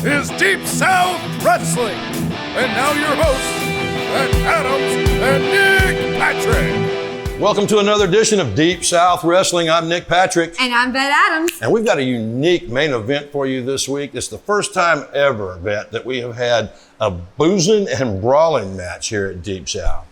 is Deep South Wrestling. And now your hosts, Matt Adams and Nick Patrick. Welcome to another edition of Deep South Wrestling. I'm Nick Patrick. And I'm Beth Adams. And we've got a unique main event for you this week. It's the first time ever, Beth, that we have had a boozing and brawling match here at Deep South.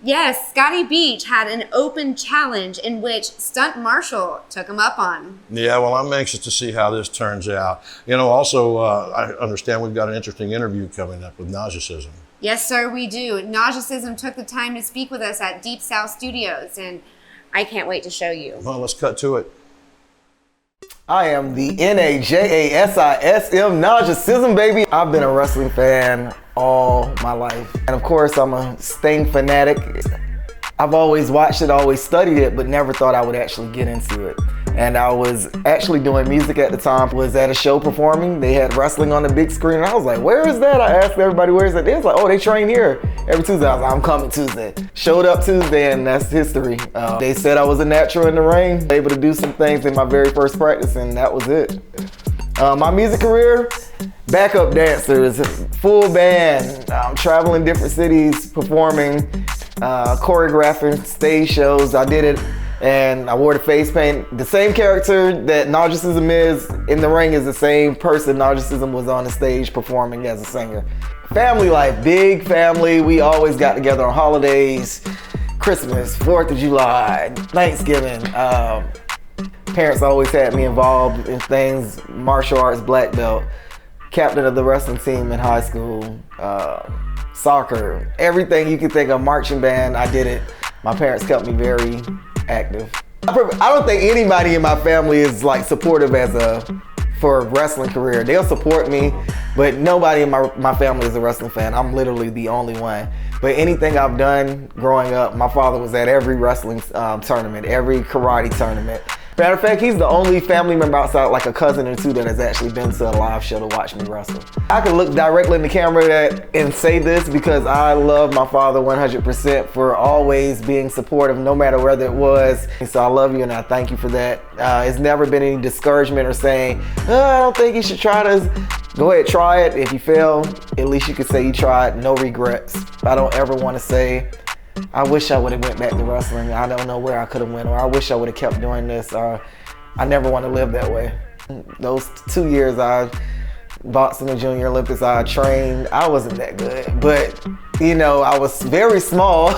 Yes, Scotty Beach had an open challenge in which Stunt Marshall took him up on. Yeah, well, I'm anxious to see how this turns out. You know, also, I understand we've got an interesting interview coming up with Nauseous. Yes, sir, we do. Nauseous took the time to speak with us at Deep South Studios, and I can't wait to show you. Well, let's cut to it. I am the Najasism Nauseous, baby. I've been a wrestling fan all my life. And of course, I'm a Sting fanatic. I've always watched it, always studied it, but never thought I would actually get into it. And I was actually doing music at the time, was at a show performing. They had wrestling on the big screen, and I was like, where is that? I asked everybody, where is that? They was like, oh, they train here every Tuesday. I was like, I'm coming Tuesday. Showed up Tuesday, and that's history. They said I was a natural in the ring, able to do some things in my very first practice, and that was it. My music career, backup dancers, full band, traveling different cities, performing, choreographing stage shows. I did it, and I wore the face paint. The same character that Nauseous is in the ring is the same person Nauseous was on the stage performing as a singer. Family life, big family. We always got together on holidays, Christmas, 4th of July, Thanksgiving. Parents always had me involved in things, martial arts, black belt, captain of the wrestling team in high school, soccer, everything you could think of, marching band, I did it. My parents kept me very active. I don't think anybody in my family is like supportive for a wrestling career. They'll support me, but nobody in my family is a wrestling fan. I'm literally the only one. But anything I've done growing up, my father was at every wrestling tournament, every karate tournament. Matter of fact, he's the only family member outside like a cousin or two that has actually been to a live show to watch me wrestle. I can look directly in the camera and say this because I love my father 100% for always being supportive no matter whether it was. So I love you and I thank you for that. It's never been any discouragement or saying, I don't think you should try this. Go ahead, try it. If you fail, at least you can say you tried. No regrets. I don't ever want to say, I wish I would have went back to wrestling. I don't know where I could have went, or I wish I would have kept doing this, or I never want to live that way. Those 2 years I boxed in the Junior Olympics, I trained. I wasn't that good, but you know, I was very small,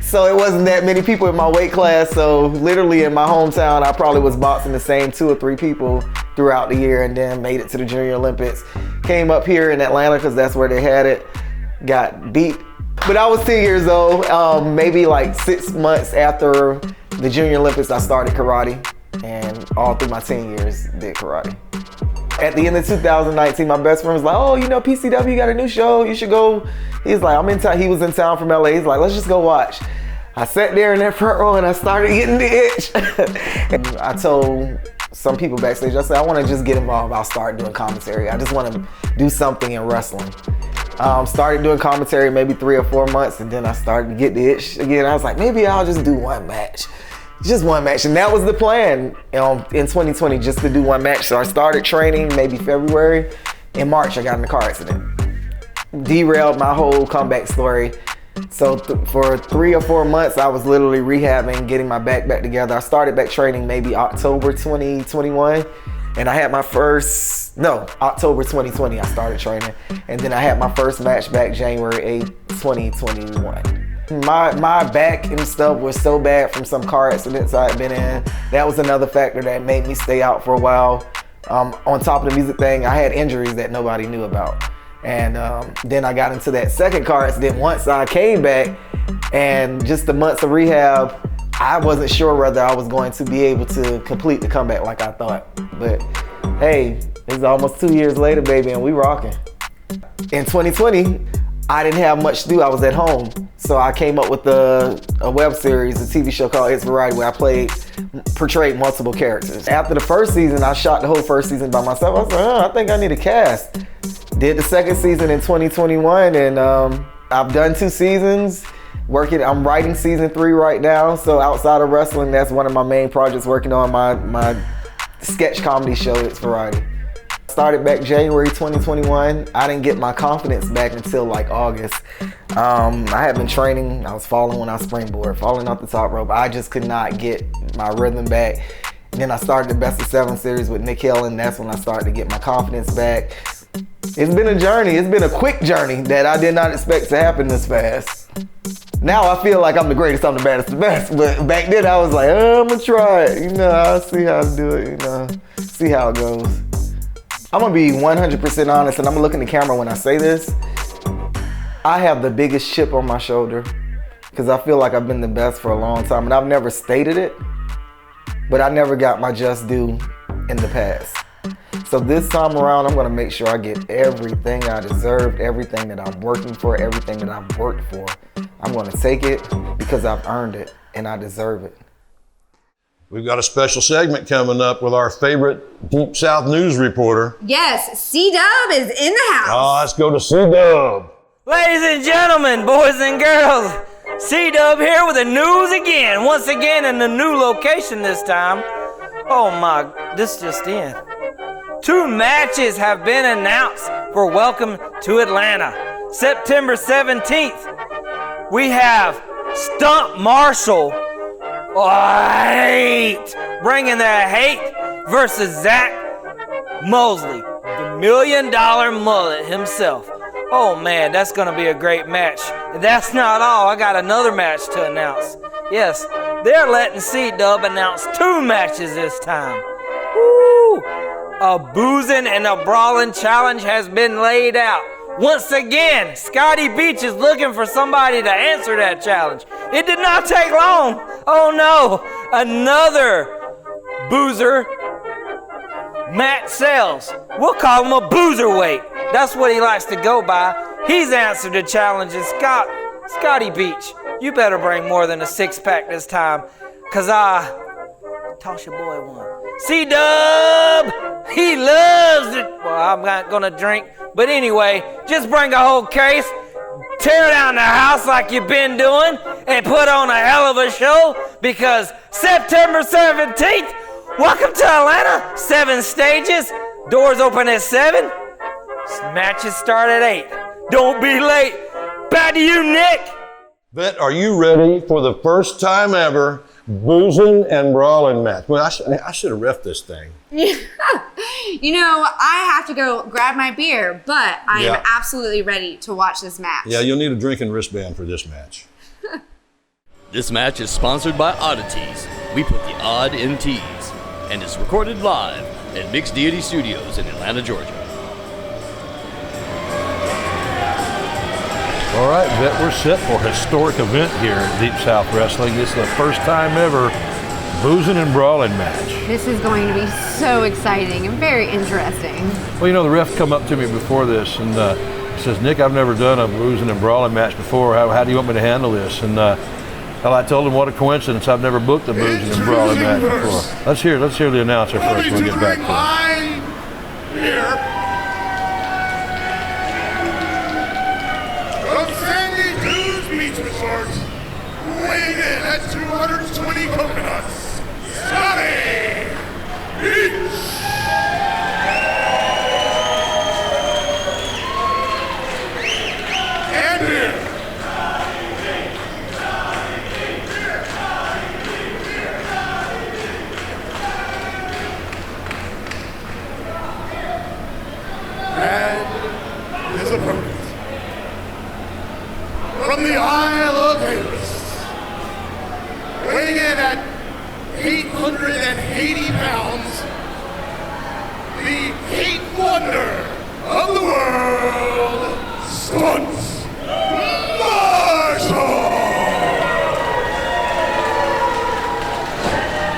so it wasn't that many people in my weight class. So literally in my hometown, I probably was boxing the same 2 or 3 people throughout the year, and then made it to the Junior Olympics. Came up here in Atlanta because that's where they had it. Got beat. But I was 10 years old, maybe like 6 months after the Junior Olympics, I started karate, and all through my 10 years did karate. At the end of 2019, my best friend was like, oh, you know, PCW got a new show, you should go. He's like, I'm in town. He was in town from LA. He's like, let's just go watch. I sat there in that front row and I started getting the itch. And I told some people backstage, I said, I want to just get involved. I'll start doing commentary. I just want to do something in wrestling. Started doing commentary maybe 3 or 4 months, and then I started to get the itch again. I was like, maybe I'll just do one match. Just one match. And that was the plan in 2020, just to do one match. So I started training maybe February. In March, I got in a car accident. Derailed my whole comeback story. So for 3 or 4 months, I was literally rehabbing, getting my back together. I started back training maybe October 2021. And I had my October 2020, I started training. And then I had my first match back January 8th, 2021. My back and stuff was so bad from some car accidents I had been in. That was another factor that made me stay out for a while. On top of the music thing, I had injuries that nobody knew about. And then I got into that second car accident once I came back, and just the months of rehab, I wasn't sure whether I was going to be able to complete the comeback like I thought. But hey, it's almost 2 years later, baby, and we rocking. In 2020, I didn't have much to do. I was at home. So I came up with a web series, a TV show called It's Variety, where I portrayed multiple characters. After the first season, I shot the whole first season by myself. I was like, I think I need a cast. Did the second season in 2021, and I've done 2 seasons. I'm writing season 3 right now. So outside of wrestling, that's one of my main projects, working on my sketch comedy show, It's Variety. Started back January 2021. I didn't get my confidence back until like August. I had been training. I was falling when I springboard, falling off the top rope. I just could not get my rhythm back. And then I started the Best of 7 series with Nick Hill, and that's when I started to get my confidence back. It's been a journey. It's been a quick journey that I did not expect to happen this fast. Now I feel like I'm the greatest, I'm the baddest, the best. But back then I was like, I'm gonna try it. You know, I'll see how to do it, you know, see how it goes. I'm gonna be 100% honest, and I'm gonna look in the camera when I say this. I have the biggest chip on my shoulder because I feel like I've been the best for a long time, and I've never stated it, but I never got my just due in the past. So this time around, I'm gonna make sure I get everything I deserved, everything that I'm working for, everything that I've worked for. I'm gonna take it because I've earned it and I deserve it. We've got a special segment coming up with our favorite Deep South news reporter. Yes, C-Dub is in the house. Oh, let's go to C-Dub. Ladies and gentlemen, boys and girls, C-Dub here with the news again. Once again in the new location this time. Oh my, this just in. 2 matches have been announced for Welcome to Atlanta. September 17th, we have Stunt Marshall, hate, bringing their hate versus Zach Mosley, the $1 million mullet himself. Oh man, that's gonna be a great match. And that's not all, I got another match to announce. Yes, they're letting C-Dub announce 2 matches this time. Woo! A boozing and a brawling challenge has been laid out. Once again, Scotty Beach is looking for somebody to answer that challenge. It did not take long. Oh no, another boozer, Matt Sells. We'll call him a boozerweight. That's what he likes to go by. He's answered the challenges. Scotty Beach, you better bring more than a 6-pack this time, cause toss your boy one. C-Dub, he loves it. Well, I'm not gonna drink, but anyway, just bring a whole case, tear down the house like you've been doing, and put on a hell of a show, because September 17th, welcome to Atlanta, 7 stages, doors open at 7, matches start at 8. Don't be late. Back to you, Nick. Vet, are you ready for the first time ever boozing and brawling match? Well, I should have reffed this thing. You know, I have to go grab my beer, but I am absolutely ready to watch this match. Yeah, you'll need a drinking wristband for this match. This match is sponsored by Oddities. We put the odd in teas, and is recorded live at Mixed Deity Studios in Atlanta, Georgia. All right, Vet, we're set for a historic event here at Deep South Wrestling. This is the first time ever boozing and brawling match. This is going to be so exciting and very interesting. Well, you know, the ref come up to me before this and says, Nick, I've never done a boozing and brawling match before. How do you want me to handle this? And well, I told him what a coincidence. I've never booked a boozing and brawling match before. Let's hear the announcer first. We'll get back to it. Here. Weighing in at 220 coconuts, Scotty Beach. And here. And his opponent, from the Isle of Hales, weighing in at 880 pounds, the hate wonder of the world, Stunt Marshall.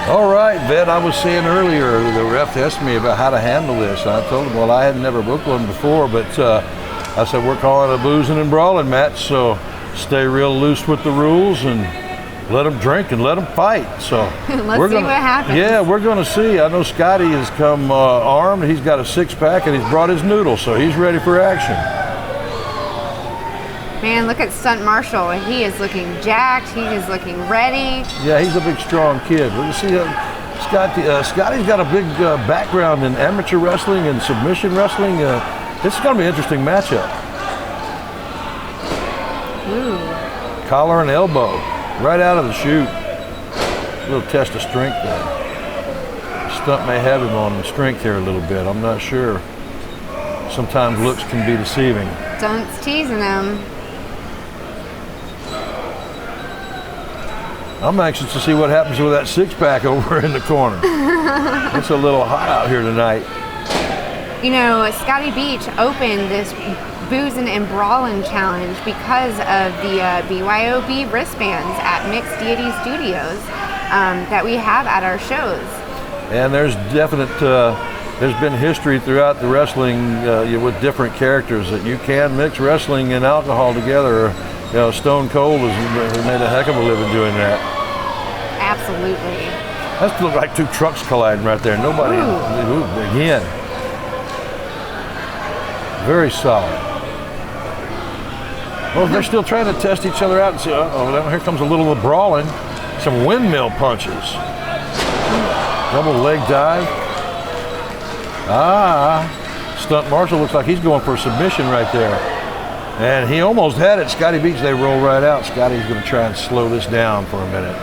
All right, Vet, I was saying earlier, the ref asked me about how to handle this. And I told him, well, I had never booked one before, but I said, we're calling it a boozing and brawling match, so stay real loose with the rules and let them drink and let them fight. So let's see what happens. Yeah, we're going to see. I know Scotty has come armed. He's got a 6-pack and he's brought his noodle, so he's ready for action. Man, look at Stunt Marshall. He is looking jacked. He is looking ready. Yeah, he's a big, strong kid. We'll see Scotty's got a big background in amateur wrestling and submission wrestling. This is going to be an interesting matchup. Ooh. Collar and elbow, right out of the chute. A little test of strength there. Stunt may have him on the strength here a little bit. I'm not sure. Sometimes looks can be deceiving. Stunt's teasing him. I'm anxious to see what happens with that six-pack over in the corner. It's a little hot out here tonight. You know, Scotty Beach opened this Boozin' and Brawlin' challenge because of the BYOB wristbands at Mixed Deity Studios that we have at our shows. And there's definite, there's been history throughout the wrestling with different characters that you can mix wrestling and alcohol together. You know, Stone Cold has made a heck of a living doing that. Absolutely. That's like two trucks colliding right there. Nobody, again. Very solid. Well, they're still trying to test each other out and see, oh, here comes a little brawling. Some windmill punches. Double leg dive. Stunt Marshall looks like he's going for a submission right there. And he almost had it. Scotty Beach, they roll right out. Scotty's going to try and slow this down for a minute.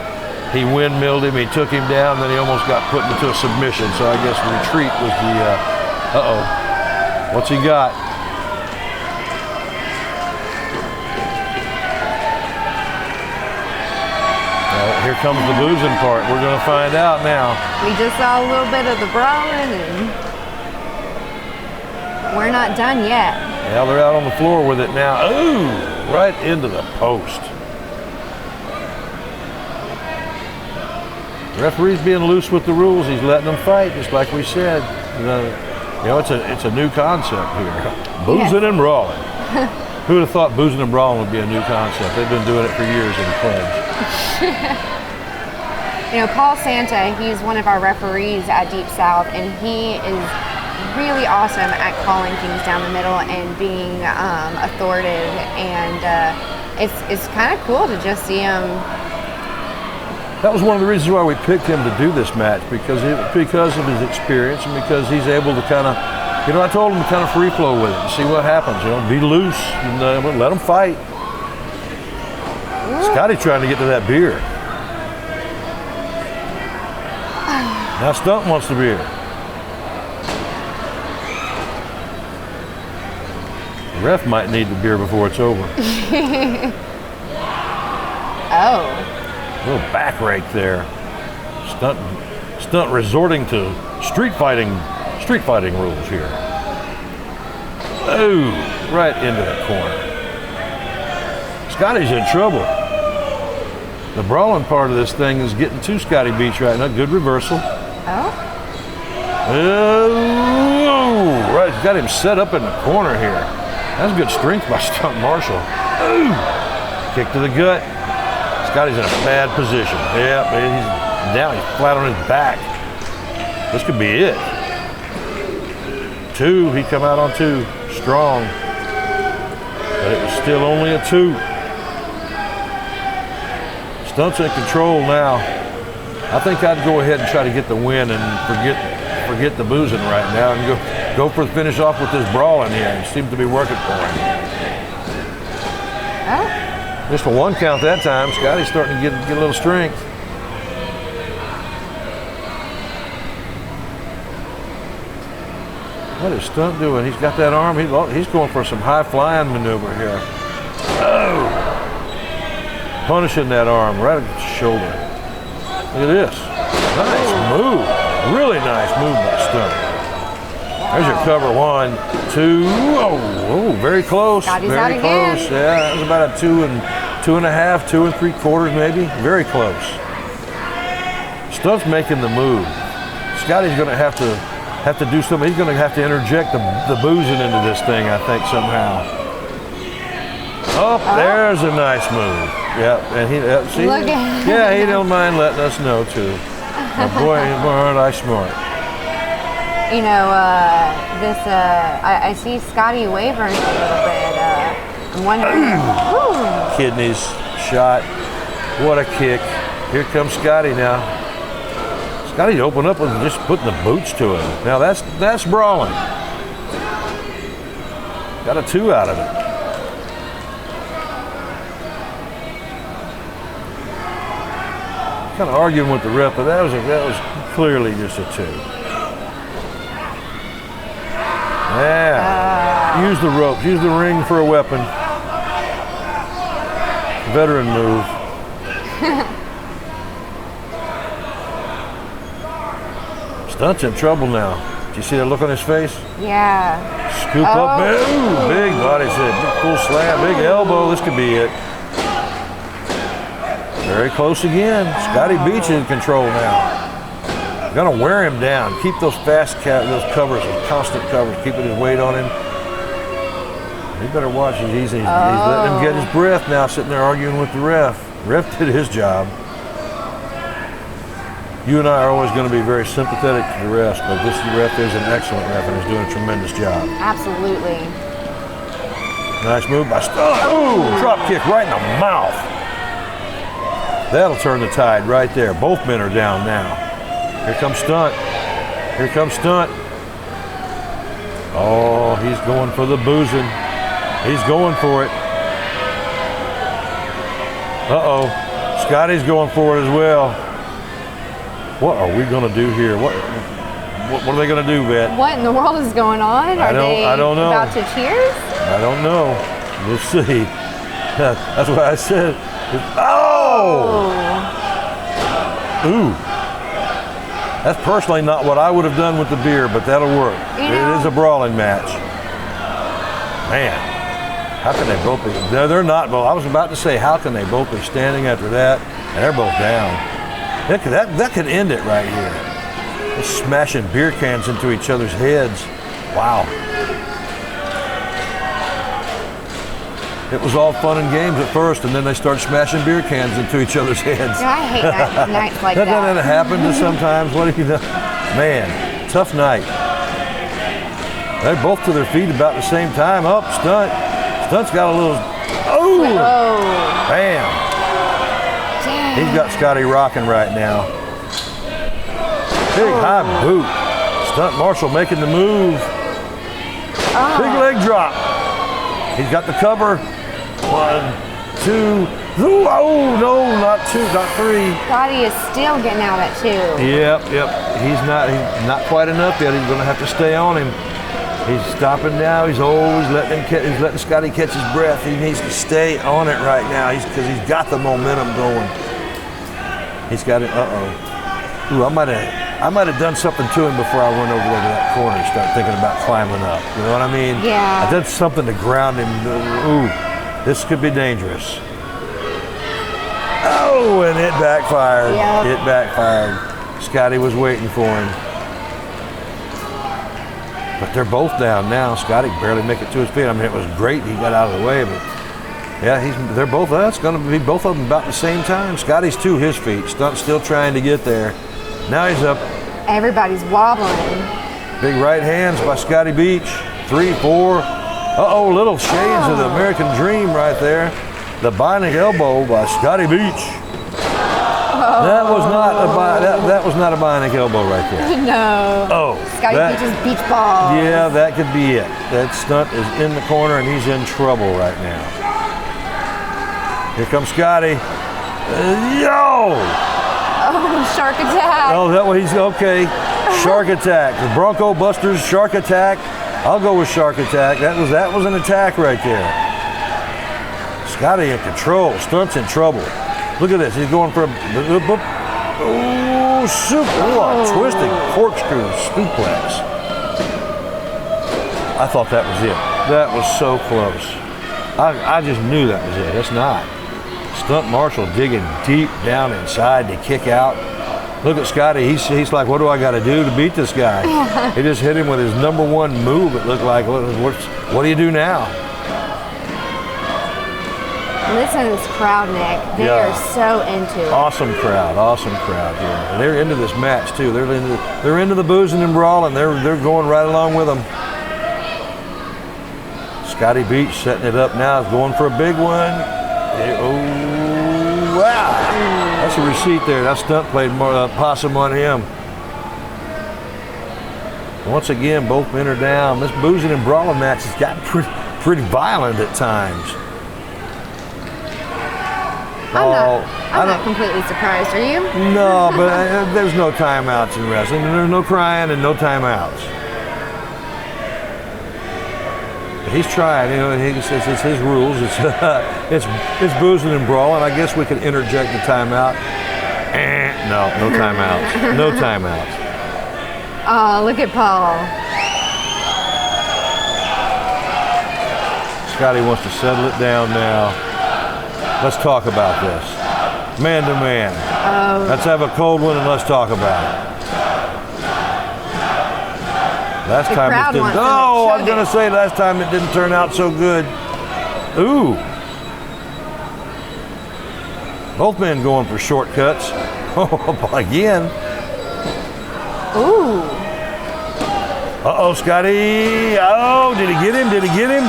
He windmilled him, he took him down, then he almost got put into a submission. So I guess retreat was the, what's he got? Here comes the boozing part. We're going to find out now. We just saw a little bit of the brawling and we're not done yet. Yeah, they're out on the floor with it now. Ooh, right into the post. The referee's being loose with the rules. He's letting them fight, just like we said. You know, it's a new concept here. Boozing and brawling. Who would have thought boozing and brawling would be a new concept? They've been doing it for years in clubs. You know, Paul Santa, he's one of our referees at Deep South, and he is really awesome at calling things down the middle and being authoritative, and it's kind of cool to just see him. That was one of the reasons why we picked him to do this match, because of his experience and because he's able to kind of, you know, I told him to kind of free flow with it and see what happens. You know, be loose and let him fight. Scotty's trying to get to that beer. Now Stunt wants the beer. The ref might need the beer before it's over. Oh. A little back rake there. Stunt resorting to street fighting rules here. Oh, right into the corner. Scotty's in trouble. The brawling part of this thing is getting to Scotty Beach right now. Good reversal. Oh, right, he's got him set up in the corner here. That's good strength by Stunt Marshall. Ooh, kick to the gut. Scotty's in a bad position. Yeah, he's flat on his back. This could be it. Two, he come out on two, strong. But it was still only a two. Stunt's in control now. I think I'd go ahead and try to get the win and forget the boozing right now and go for the finish off with this brawling here. It seems to be working for him. Oh. Just for one count that time. Scotty's starting to get a little strength. What is Stunt doing? He's got that arm. He's going for some high flying maneuver here. Oh! Punishing that arm right at the shoulder. Look at this. Nice move. Really nice move by Stunt. There's your cover. 1, 2. Oh, very close. Very close. Again. Yeah, that was about a 2 1/2, 2 3/4 maybe. Very close. Stunt's making the move. Scotty's going to have to do something. He's going to have to interject the boozing into this thing, I think, somehow. Oh, there's a nice move. Yeah, and he see. Look at yeah, he don't mind letting us know too. Boy, aren't I smart. You know, I see Scotty wavering a little bit. I'm wondering. Kidneys shot. What a kick. Here comes Scotty now. Scotty opened up with just putting the boots to him. Now that's brawling. Got a 2 out of it. Kind of arguing with the ref, but that was clearly just a 2. Yeah. Use the ropes. Use the ring for a weapon. Veteran move. Stunt's in trouble now. Did you see the look on his face? Yeah. Scoop up, ooh, big body hit, big full slam, big elbow. This could be it. Very close again. Scotty Beach in control now. Gonna wear him down. Keep those those covers, those constant covers, keeping his weight on him. He better watch. He's letting him get his breath now, sitting there arguing with the ref. Ref did his job. You and I are always going to be very sympathetic to the ref, but this ref is an excellent ref and is doing a tremendous job. Absolutely. Nice move by Stunt. Ooh, drop kick right in the mouth. That'll turn the tide right there. Both men are down now. Here comes Stunt. Here comes Stunt. Oh, he's going for the boozing. He's going for it. Uh-oh. Scotty's going for it as well. What are we going to do here? What are they going to do, Vet? What in the world is going on? I don't know. About to cheers? I don't know. We'll see. That's what I said. Oh! Ooh. That's personally not what I would have done with the beer, but that'll work. It is a brawling match. Man. How can they both be? They're not both. I was about to say, how can they both be standing after that? And they're both down. That could end it right here. They're smashing beer cans into each other's heads. Wow. It was all fun and games at first, and then they start smashing beer cans into each other's heads. I hate nights like that. Doesn't that happen to sometimes? What do you know? Man, tough night. They're both to their feet about the same time. Up, Stunt. Stunt's got a little, bam. Dang. He's got Scotty rocking right now. Big high boot. Stunt Marshall making the move. Big leg drop. He's got the cover. 1, 2, oh no, not 2, not 3. Scotty is still getting out at 2. Yep. He's not quite enough yet. He's gonna have to stay on him. He's stopping now. He's always letting Scotty catch his breath. He needs to stay on it right now because he's got the momentum going. He's got it. Ooh, I might have done something to him before I went over there to that corner and start thinking about climbing up. You know what I mean? Yeah. I did something to ground him. Ooh, this could be dangerous. Oh, and it backfired. Yep. It backfired. Scotty was waiting for him. But they're both down now. Scotty can barely make it to his feet. I mean, it was great he got out of the way, but yeah, they're both. That's going to be both of them about the same time. Scotty's to his feet. Stunt's still trying to get there. Now he's up. Everybody's wobbling. Big right hands by Scotty Beach. 3, 4. Uh-oh, little shades of the American Dream right there. The bionic elbow by Scotty Beach. That was not a bionic elbow right there. No. Oh. Scotty Beach's beach ball. Yeah, that could be it. That Stunt is in the corner and he's in trouble right now. Here comes Scotty. Yo! Oh, shark attack. Oh, that way he's okay. Shark attack. The Bronco Busters shark attack. I'll go with shark attack. That was an attack right there. Scotty in control. Stunt's in trouble. Look at this. He's going for a twisting corkscrew suplex. I thought that was it. That was so close. I just knew that was it. It's not. Stunt Marshall digging deep down inside to kick out. Look at Scotty. He's like, what do I got to do to beat this guy? He just hit him with his number one move. It looked like, what do you do now? Listen to this crowd, Nick. They are so into it. Awesome crowd here. And they're into this match too. They're into the boozing and brawling. They're going right along with them. Scotty Beach setting it up now. Is going for a big one. Oh wow! That's a receipt there. That Stunt played more possum on him. Once again, both men are down. This boozing and brawling match has gotten pretty violent at times. I'm not completely surprised, are you? No, but there's no timeouts in wrestling. There's no crying and no timeouts. He's trying, you know, he says it's his rules. It's boozing and brawling. I guess we could interject the timeout. No timeouts. No timeouts. Oh, look at Paul. Scotty wants to settle it down now. Let's talk about this. Man to man. Let's have a cold one and let's talk about it. Last time it didn't. Oh, I was going to say last time it didn't turn out so good. Ooh. Both men going for shortcuts. Oh, again. Ooh. Uh-oh, Scotty. Oh, did he get him? Did he get him?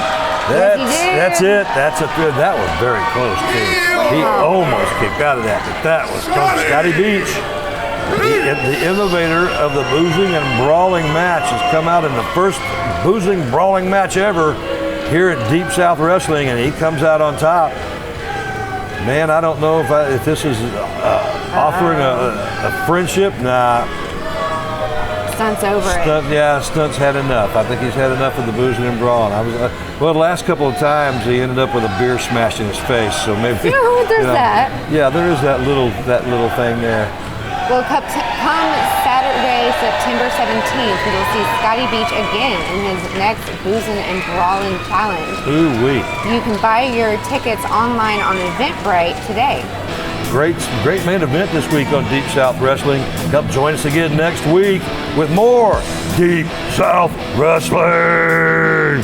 That's it. That was very close, too. He almost kicked out of that, but that was close. Scotty Beach, the innovator of the boozing and brawling match, has come out in the first boozing brawling match ever here at Deep South Wrestling, and he comes out on top. Man, I don't know if this is offering a friendship. Nah. Stunt's over it. Yeah, Stunt's had enough. I think he's had enough of the boozing and brawling. The last couple of times he ended up with a beer smashed in his face. So maybe there's that. Yeah, there is that little thing there. Well, come Saturday, September 17th, you'll see Scotty Beach again in his next boozing and brawling challenge. Ooh wee. You can buy your tickets online on Eventbrite today. Great main event this week on Deep South Wrestling. Come join us again next week with more Deep South Wrestling.